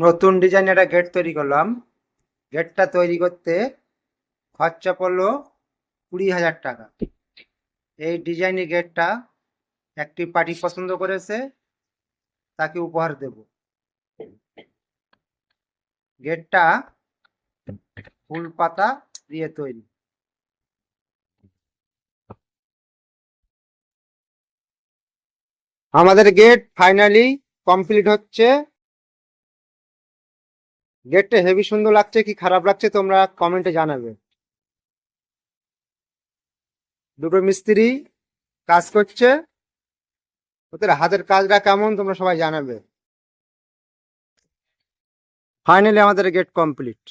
নতুন ডিজাইনের একটা গেট তৈরি করলাম। গেটটা তৈরি করতে খরচা পড়লো 20,000 টাকা। এই ডিজাইনের গেটটা একটি পার্টি পছন্দ করেছে, তাকে উপহার দেব। গেটটা ফুল পাতা দিয়ে তৈরি। আমাদের গেট ফাইনালি কমপ্লিট হচ্ছে। গেটটা হেভি সুন্দর লাগছে কি খারাপ লাগছে তোমরা কমেন্টে জানাবে। দুটো মিস্ত্রি কাজ করছে, ওদের হাতের কাজটা কেমন তোমরা সবাই জানাবে। ফাইনালি আমাদের গেট কমপ্লিট।